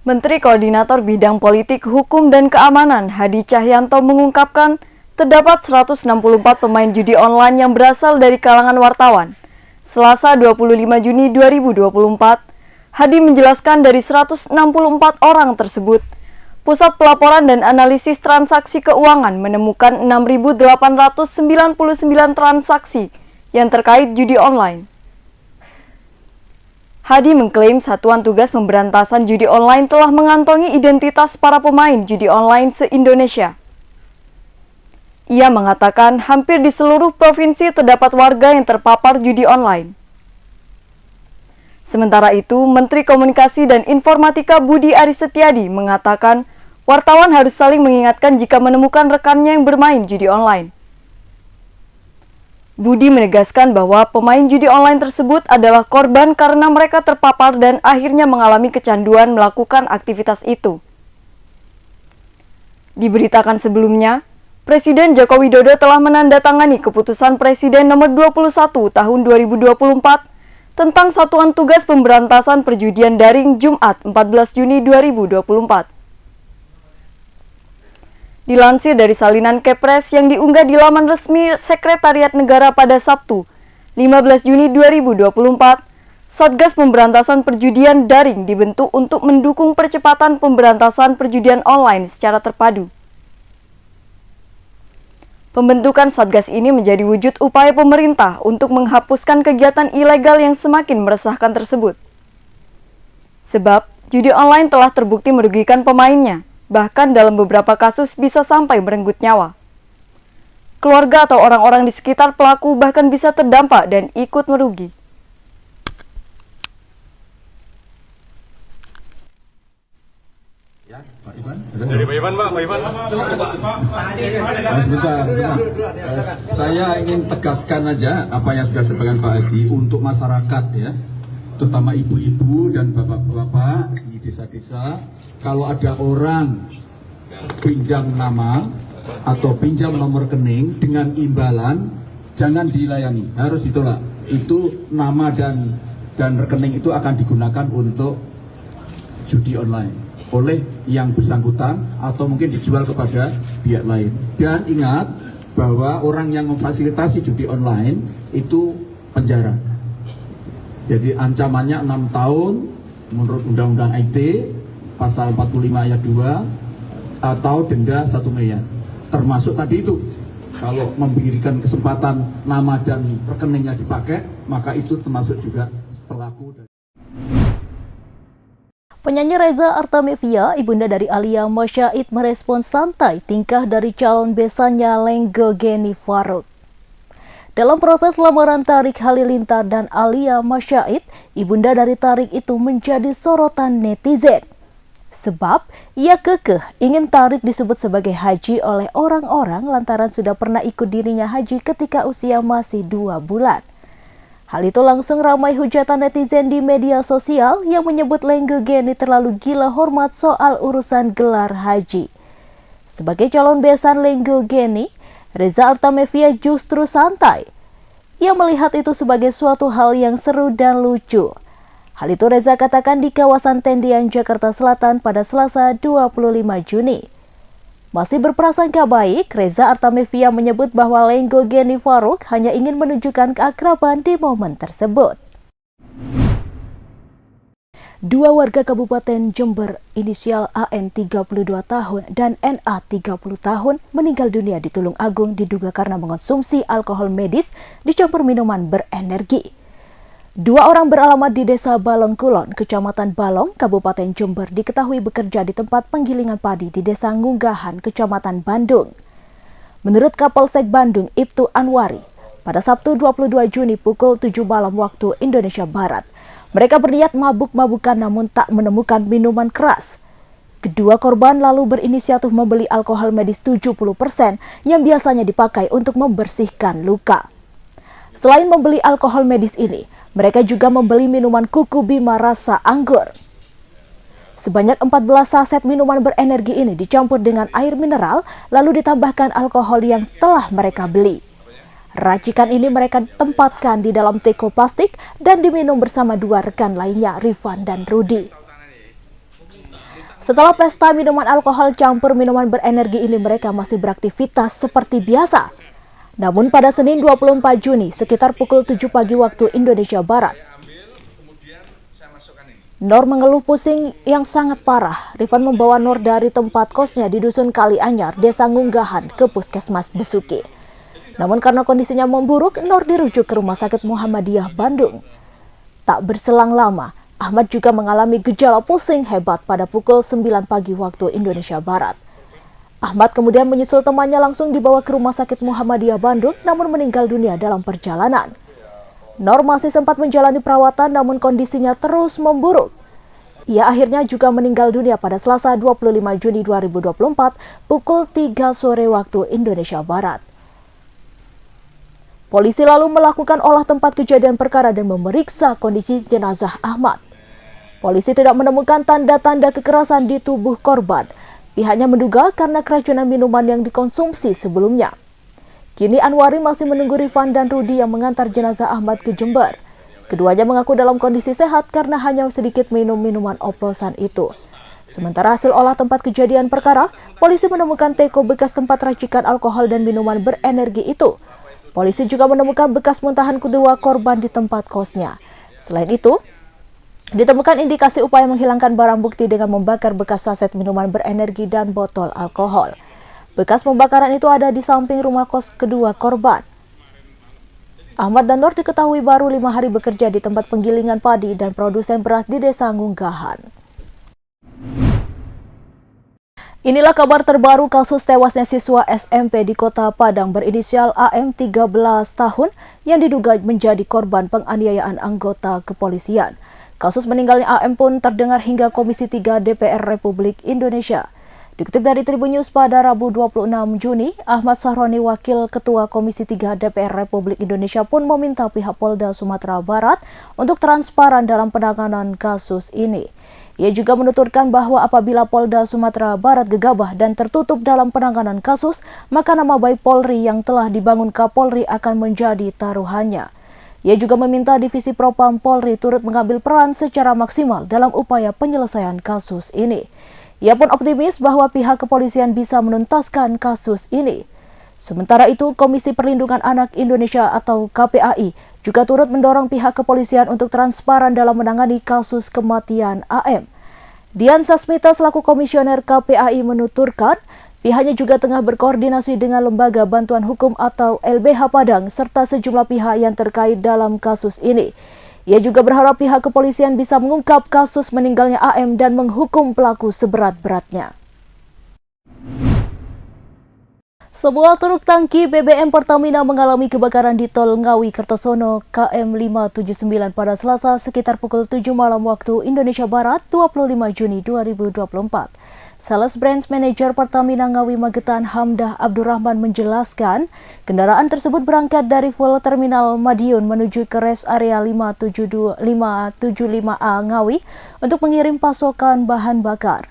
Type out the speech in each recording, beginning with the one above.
Menteri Koordinator Bidang Politik, Hukum, dan Keamanan Hadi Cahyanto mengungkapkan terdapat 164 pemain judi online yang berasal dari kalangan wartawan. Selasa 25 Juni 2024, Hadi menjelaskan dari 164 orang tersebut, Pusat Pelaporan dan Analisis Transaksi Keuangan menemukan 6.899 transaksi yang terkait judi online. Hadi mengklaim Satuan Tugas Pemberantasan Judi Online telah mengantongi identitas para pemain judi online se-Indonesia. Ia mengatakan hampir di seluruh provinsi terdapat warga yang terpapar judi online. Sementara itu, Menteri Komunikasi dan Informatika Budi Aris Setiadi mengatakan wartawan harus saling mengingatkan jika menemukan rekannya yang bermain judi online. Budi menegaskan bahwa pemain judi online tersebut adalah korban karena mereka terpapar dan akhirnya mengalami kecanduan melakukan aktivitas itu. Diberitakan sebelumnya, Presiden Joko Widodo telah menandatangani keputusan Presiden nomor 21 tahun 2024 tentang Satuan Tugas Pemberantasan Perjudian Daring Jumat 14 Juni 2024. Dilansir dari salinan Kepres yang diunggah di laman resmi Sekretariat Negara pada Sabtu, 15 Juni 2024, Satgas Pemberantasan Perjudian Daring dibentuk untuk mendukung percepatan pemberantasan perjudian online secara terpadu. Pembentukan Satgas ini menjadi wujud upaya pemerintah untuk menghapuskan kegiatan ilegal yang semakin meresahkan tersebut. Sebab, judi online telah terbukti merugikan pemainnya. Bahkan dalam beberapa kasus bisa sampai merenggut nyawa. Keluarga atau orang-orang di sekitar pelaku bahkan bisa terdampak dan ikut merugi. Ya, Pak Ivan. Dari Pak Ivan, Pak Ivan. Sebentar. Saya ingin tegaskan aja apa yang sudah disampaikan Pak Hadi untuk masyarakat ya, terutama ibu-ibu dan bapak-bapak di desa-desa. Kalau ada orang pinjam nama atau pinjam nomor rekening dengan imbalan, jangan dilayani, harus ditolak. Itu nama dan rekening itu akan digunakan untuk judi online oleh yang bersangkutan atau mungkin dijual kepada pihak lain. Dan ingat bahwa orang yang memfasilitasi judi online itu penjara. Jadi ancamannya 6 tahun menurut Undang-Undang IT Pasal 45 ayat 2 atau denda 1 miliar. Termasuk tadi itu, kalau memberikan kesempatan nama dan rekeningnya dipakai, maka itu termasuk juga pelaku. Penyanyi Reza Artamevia, ibunda dari Alia Masyaid, merespons santai tingkah dari calon besannya Lenggo Geni Faruk. Dalam proses lamaran Tarik Halilintar dan Alia Masyaid, ibunda dari Tarik itu menjadi sorotan netizen. Sebab ia kekeh ingin Tarik disebut sebagai haji oleh orang-orang lantaran sudah pernah ikut dirinya haji ketika usia masih 2 bulan. Hal itu langsung ramai hujatan netizen di media sosial yang menyebut Lenggo Geni terlalu gila hormat soal urusan gelar haji. Sebagai calon besan Lenggo Geni, Reza Artamevia justru santai. Ia melihat itu sebagai suatu hal yang seru dan lucu. Hal itu Reza katakan di kawasan Tendian, Jakarta Selatan pada Selasa 25 Juni. Masih berprasangka baik, Reza Artamevia menyebut bahwa Lenggo Geni Faruk hanya ingin menunjukkan keakraban di momen tersebut. Dua warga Kabupaten Jember inisial AN 32 tahun dan NA 30 tahun meninggal dunia di Tulung Agung diduga karena mengonsumsi alkohol medis dicampur minuman berenergi. Dua orang beralamat di Desa Balong Kulon, Kecamatan Balong, Kabupaten Jember diketahui bekerja di tempat penggilingan padi di Desa Ngunggahan, Kecamatan Bandung. Menurut Kapolsek Bandung, Ibtu Anwari, pada Sabtu 22 Juni pukul 7 malam waktu Indonesia Barat, mereka berniat mabuk-mabukan namun tak menemukan minuman keras. Kedua korban lalu berinisiatif membeli alkohol medis 70% yang biasanya dipakai untuk membersihkan luka. Selain membeli alkohol medis ini, mereka juga membeli minuman kuku Bima rasa anggur. Sebanyak 14 saset minuman berenergi ini dicampur dengan air mineral lalu ditambahkan alkohol yang telah mereka beli. Racikan ini mereka tempatkan di dalam teko plastik dan diminum bersama dua rekan lainnya, Rifan dan Rudi. Setelah pesta minuman alkohol campur minuman berenergi ini, mereka masih beraktivitas seperti biasa. Namun pada Senin 24 Juni sekitar pukul 7 pagi waktu Indonesia Barat, Nur mengeluh pusing yang sangat parah. Rifan membawa Nur dari tempat kosnya di Dusun Kalianyar, Desa Ngunggahan, ke Puskesmas Besuki. Namun karena kondisinya memburuk, Nur dirujuk ke Rumah Sakit Muhammadiyah Bandung. Tak berselang lama, Ahmad juga mengalami gejala pusing hebat pada pukul 9 pagi waktu Indonesia Barat. Ahmad kemudian menyusul temannya langsung dibawa ke Rumah Sakit Muhammadiyah Bandung, namun meninggal dunia dalam perjalanan. Nur masih sempat menjalani perawatan, namun kondisinya terus memburuk. Ia akhirnya juga meninggal dunia pada Selasa 25 Juni 2024 pukul 3 sore waktu Indonesia Barat. Polisi lalu melakukan olah tempat kejadian perkara dan memeriksa kondisi jenazah Ahmad. Polisi tidak menemukan tanda-tanda kekerasan di tubuh korban. Pihaknya menduga karena keracunan minuman yang dikonsumsi sebelumnya. Kini Anwari masih menunggu Rifan dan Rudi yang mengantar jenazah Ahmad ke Jember. Keduanya mengaku dalam kondisi sehat karena hanya sedikit minum minuman oplosan itu. Sementara hasil olah tempat kejadian perkara, polisi menemukan teko bekas tempat racikan alkohol dan minuman berenergi itu. Polisi juga menemukan bekas muntahan kedua korban di tempat kosnya. Selain itu, ditemukan indikasi upaya menghilangkan barang bukti dengan membakar bekas saset minuman berenergi dan botol alkohol. Bekas pembakaran itu ada di samping rumah kos kedua korban. Ahmad dan Nur diketahui baru 5 hari bekerja di tempat penggilingan padi dan produsen beras di Desa Ngunggahan. Inilah kabar terbaru kasus tewasnya siswa SMP di Kota Padang berinisial AM 13 tahun yang diduga menjadi korban penganiayaan anggota kepolisian. Kasus meninggalnya AM pun terdengar hingga Komisi 3 DPR Republik Indonesia. Dikutip dari Tribun News pada Rabu 26 Juni, Ahmad Sahroni, Wakil Ketua Komisi 3 DPR Republik Indonesia pun meminta pihak Polda Sumatera Barat untuk transparan dalam penanganan kasus ini. Ia juga menuturkan bahwa apabila Polda Sumatera Barat gegabah dan tertutup dalam penanganan kasus, maka nama baik Polri yang telah dibangun Kapolri akan menjadi taruhannya. Ia juga meminta Divisi Propam Polri turut mengambil peran secara maksimal dalam upaya penyelesaian kasus ini. Ia pun optimis bahwa pihak kepolisian bisa menuntaskan kasus ini. Sementara itu, Komisi Perlindungan Anak Indonesia atau KPAI juga turut mendorong pihak kepolisian untuk transparan dalam menangani kasus kematian AM. Dian Sasmita selaku Komisioner KPAI menuturkan, pihaknya juga tengah berkoordinasi dengan Lembaga Bantuan Hukum atau LBH Padang serta sejumlah pihak yang terkait dalam kasus ini. Ia juga berharap pihak kepolisian bisa mengungkap kasus meninggalnya AM dan menghukum pelaku seberat-beratnya. Sebuah truk tangki BBM Pertamina mengalami kebakaran di Tol Ngawi Kertosono KM 579 pada Selasa sekitar pukul 7 malam waktu Indonesia Barat 25 Juni 2024. Sales Branch Manager Pertamina Ngawi Magetan Hamdah Abdurrahman menjelaskan, kendaraan tersebut berangkat dari full terminal Madiun menuju ke rest area 575A Ngawi untuk mengirim pasokan bahan bakar.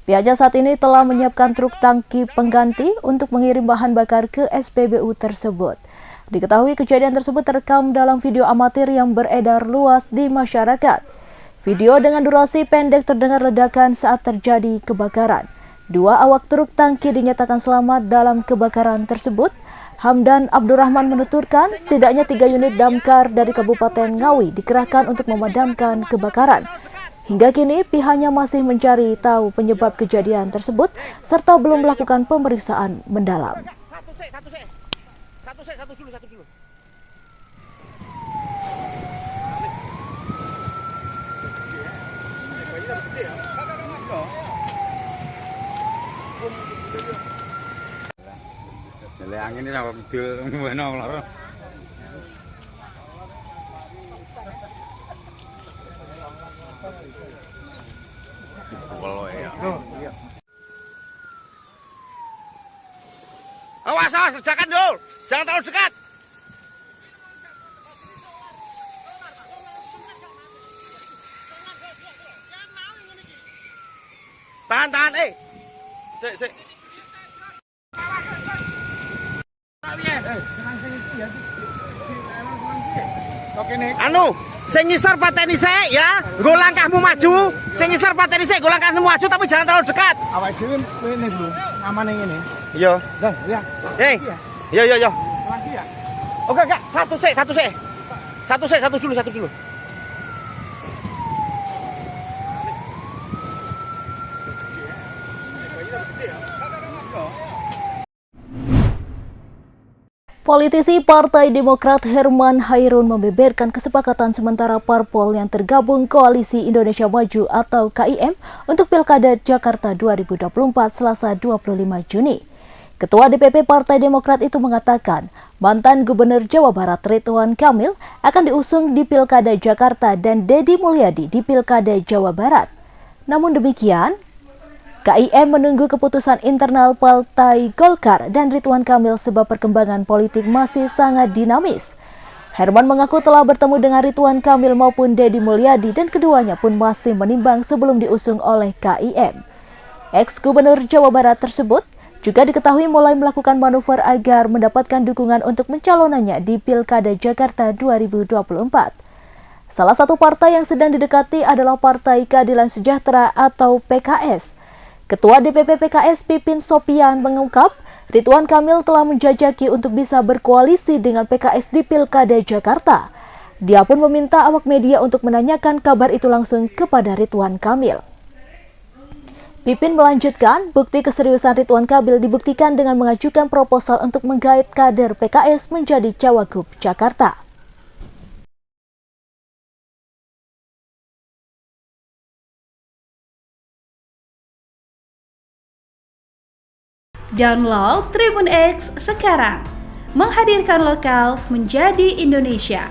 Pihaknya saat ini telah menyiapkan truk tangki pengganti untuk mengirim bahan bakar ke SPBU tersebut. Diketahui kejadian tersebut terekam dalam video amatir yang beredar luas di masyarakat. Video dengan durasi pendek terdengar ledakan saat terjadi kebakaran. 2 awak truk tangki dinyatakan selamat dalam kebakaran tersebut. Hamdan Abdurrahman menuturkan setidaknya 3 unit damkar dari Kabupaten Ngawi dikerahkan untuk memadamkan kebakaran. Hingga kini pihaknya masih mencari tahu penyebab kejadian tersebut serta belum melakukan pemeriksaan mendalam. Satu dulu. Angin ini sama mobil mana lho. Awas, dekat dulu. Jangan terlalu dekat. Tahan, Sik. Anu, Sing ngisor pateni sik ya, nggo langkahmu maju. Sing ngisor pateni sik, nggo langkahmu maju tapi jangan terlalu dekat. Awak dhewe ngene lho, amane ngene. Iya. Dah, ya. Hei. Iya. Lagi ya. Oke, Kak. Satu sik. Satu dulu. Politisi Partai Demokrat Herman Hairun membeberkan kesepakatan sementara parpol yang tergabung Koalisi Indonesia Maju atau KIM untuk Pilkada Jakarta 2024 Selasa 25 Juni. Ketua DPP Partai Demokrat itu mengatakan mantan Gubernur Jawa Barat Ridwan Kamil akan diusung di Pilkada Jakarta dan Deddy Mulyadi di Pilkada Jawa Barat. Namun demikian, KIM menunggu keputusan internal Partai Golkar dan Ridwan Kamil sebab perkembangan politik masih sangat dinamis. Herman mengaku telah bertemu dengan Ridwan Kamil maupun Deddy Mulyadi dan keduanya pun masih menimbang sebelum diusung oleh KIM. Ex-Gubernur Jawa Barat tersebut juga diketahui mulai melakukan manuver agar mendapatkan dukungan untuk mencalonannya di Pilkada Jakarta 2024. Salah satu partai yang sedang didekati adalah Partai Keadilan Sejahtera atau PKS. Ketua DPP PKS Pipin Sopian mengungkap Ridwan Kamil telah menjajaki untuk bisa berkoalisi dengan PKS di Pilkada Jakarta. Dia pun meminta awak media untuk menanyakan kabar itu langsung kepada Ridwan Kamil. Pipin melanjutkan, bukti keseriusan Ridwan Kamil dibuktikan dengan mengajukan proposal untuk menggait kader PKS menjadi Cawagup Jakarta. Download Tribun X sekarang, menghadirkan lokal menjadi Indonesia.